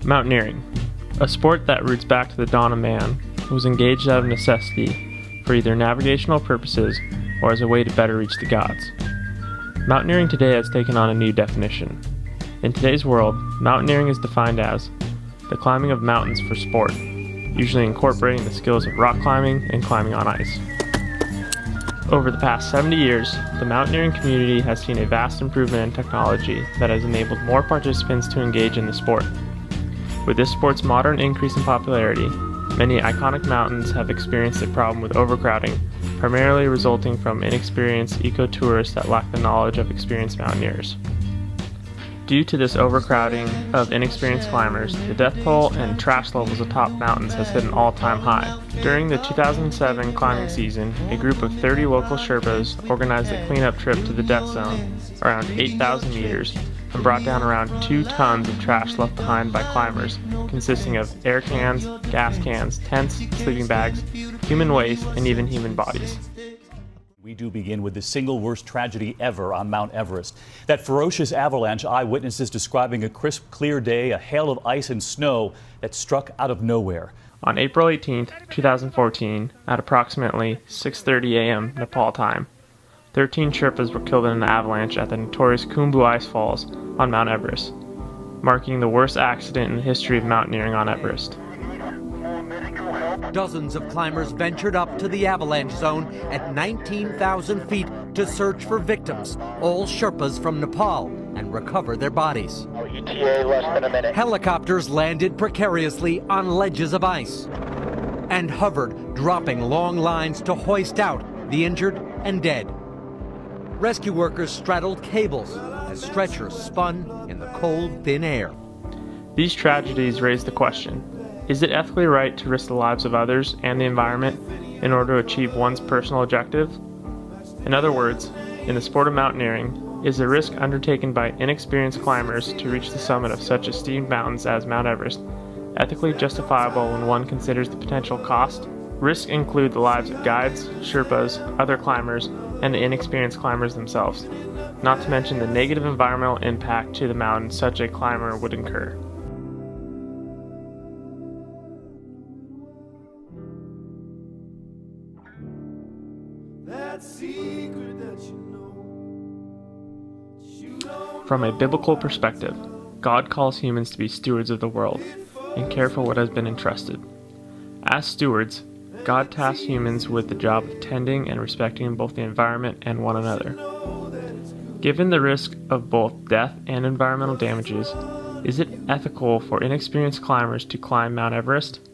Mountaineering, a sport that roots back to the dawn of man, was engaged out of necessity for either navigational purposes or as a way to better reach the gods. Mountaineering today has taken on a new definition. In today's world, mountaineering is defined as the climbing of mountains for sport, usually incorporating the skills of rock climbing and climbing on ice. Over the past 70 years, the mountaineering community has seen a vast improvement in technology that has enabled more participants to engage in the sport. With this sport's modern increase in popularity, many iconic mountains have experienced a problem with overcrowding, primarily resulting from inexperienced eco-tourists that lack the knowledge of experienced mountaineers. Due to this overcrowding of inexperienced climbers, the death toll and trash levels atop mountains has hit an all-time high. During the 2007 climbing season, a group of 30 local Sherpas organized a cleanup trip to the death zone, around 8,000 meters, and brought down around 2 tons of trash left behind by climbers, consisting of air cans, gas cans, tents, sleeping bags, human waste, and even human bodies. We do begin with the single worst tragedy ever on Mount Everest. That ferocious avalanche eyewitnesses describing a crisp, clear day, a hail of ice and snow that struck out of nowhere. On April 18, 2014, at approximately 6:30 a.m. Nepal time, 13 Sherpas were killed in an avalanche at the notorious Khumbu Ice Falls on Mount Everest, marking the worst accident in the history of mountaineering on Everest. Dozens of climbers ventured up to the avalanche zone at 19,000 feet to search for victims, all Sherpas from Nepal, and recover their bodies. ETA less than a minute. Helicopters landed precariously on ledges of ice and hovered, dropping long lines to hoist out the injured and dead. Rescue workers straddled cables as stretchers spun in the cold, thin air. These tragedies raise the question: is it ethically right to risk the lives of others and the environment in order to achieve one's personal objective? In other words, in the sport of mountaineering, is the risk undertaken by inexperienced climbers to reach the summit of such esteemed mountains as Mount Everest ethically justifiable when one considers the potential cost? Risks include the lives of guides, Sherpas, other climbers, and the inexperienced climbers themselves, not to mention the negative environmental impact to the mountain such a climber would incur. From a biblical perspective, God calls humans to be stewards of the world and care for what has been entrusted. As stewards, God tasks humans with the job of tending and respecting both the environment and one another. Given the risk of both death and environmental damages, is it ethical for inexperienced climbers to climb Mount Everest?